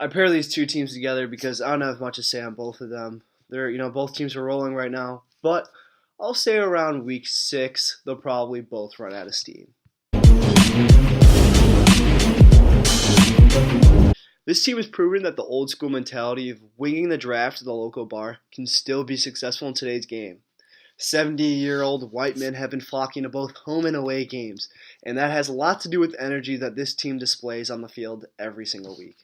I pair these two teams together because I don't have much to say on both of them. Both teams are rolling right now, but I'll say around week 6, they'll probably both run out of steam. This team has proven that the old school mentality of winging the draft to the local bar can still be successful in today's game. 70-year-old white men have been flocking to both home and away games, and that has a lot to do with the energy that this team displays on the field every single week.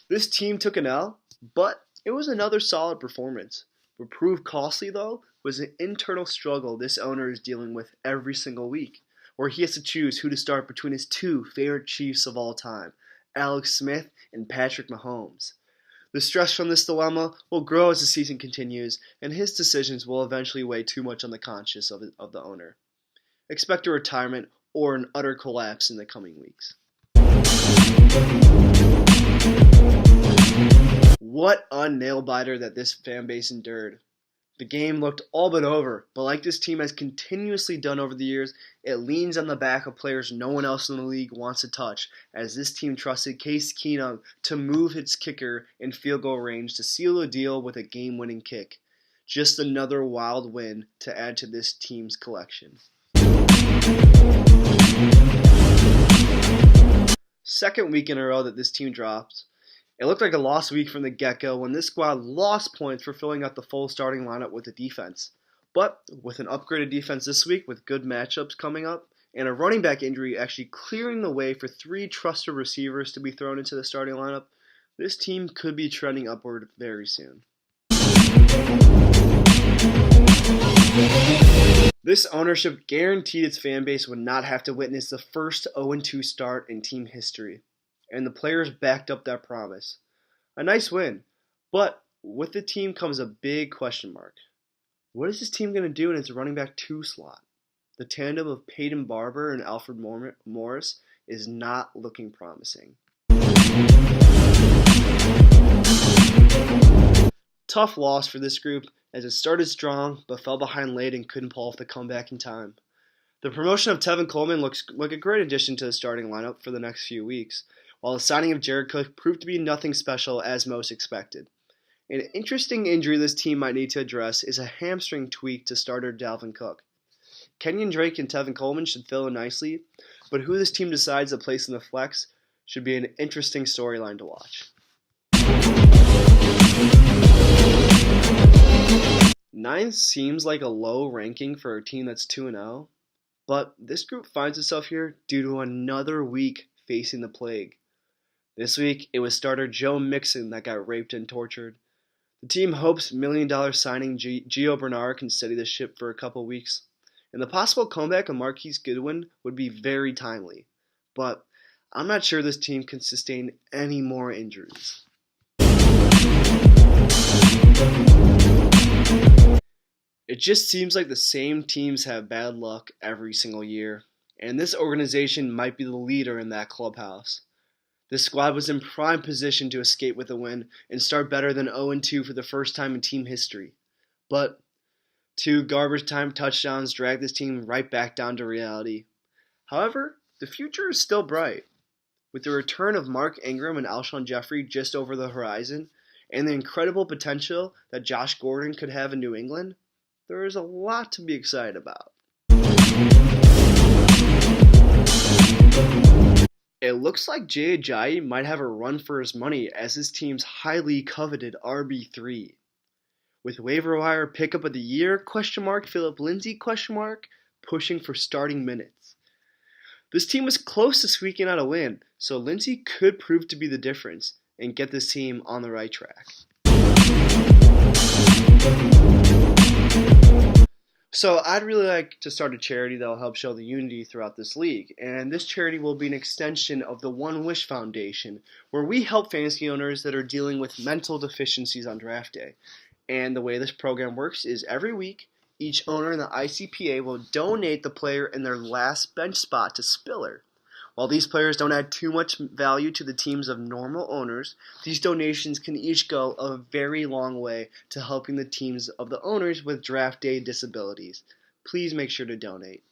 This team took an L, but it was another solid performance. What proved costly, though, was an internal struggle this owner is dealing with every single week, where he has to choose who to start between his two favorite Chiefs of all time, Alex Smith and Patrick Mahomes. The stress from this dilemma will grow as the season continues, and his decisions will eventually weigh too much on the conscience of the owner. Expect a retirement or an utter collapse in the coming weeks. What a nail-biter that this fan base endured. The game looked all but over, but like this team has continuously done over the years, it leans on the back of players no one else in the league wants to touch, as this team trusted Case Keenum to move its kicker in field goal range to seal the deal with a game-winning kick. Just another wild win to add to this team's collection. Second week in a row that this team dropped. It looked like a lost week from the get-go when this squad lost points for filling out the full starting lineup with the defense. But with an upgraded defense this week with good matchups coming up, and a running back injury actually clearing the way for 3 trusted receivers to be thrown into the starting lineup, this team could be trending upward very soon. This ownership guaranteed its fan base would not have to witness the first 0-2 start in team history, and the players backed up that promise. A nice win, but with the team comes a big question mark. What is this team going to do in its running back 2 slot? The tandem of Peyton Barber and Alfred Morris is not looking promising. Tough loss for this group, as it started strong but fell behind late and couldn't pull off the comeback in time. The promotion of Tevin Coleman looks like a great addition to the starting lineup for the next few weeks, while the signing of Jared Cook proved to be nothing special as most expected. An interesting injury this team might need to address is a hamstring tweak to starter Dalvin Cook. Kenyon Drake and Tevin Coleman should fill in nicely, but who this team decides to place in the flex should be an interesting storyline to watch. 9th seems like a low ranking for a team that's 2-0, but this group finds itself here due to another week facing the plague. This week, it was starter Joe Mixon that got raped and tortured. The team hopes $1 million signing Gio Bernard can steady the ship for a couple weeks, and the possible comeback of Marquise Goodwin would be very timely, but I'm not sure this team can sustain any more injuries. It just seems like the same teams have bad luck every single year, and this organization might be the leader in that clubhouse. This squad was in prime position to escape with a win and start better than 0-2 for the first time in team history. But 2 garbage time touchdowns dragged this team right back down to reality. However, the future is still bright. With the return of Mark Ingram and Alshon Jeffrey just over the horizon, and the incredible potential that Josh Gordon could have in New England, there is a lot to be excited about. It looks like Jay Ajayi might have a run for his money as his team's highly coveted RB3. With waiver wire pickup of the year, Philip Lindsay, pushing for starting minutes. This team was close to squeaking out a win, so Lindsay could prove to be the difference and get this team on the right track. So I'd really like to start a charity that will help show the unity throughout this league, and this charity will be an extension of the One Wish Foundation, where we help fantasy owners that are dealing with mental deficiencies on draft day. And the way this program works is every week, each owner in the ICPA will donate the player in their last bench spot to Spiller. While these players don't add too much value to the teams of normal owners, these donations can each go a very long way to helping the teams of the owners with draft day disabilities. Please make sure to donate.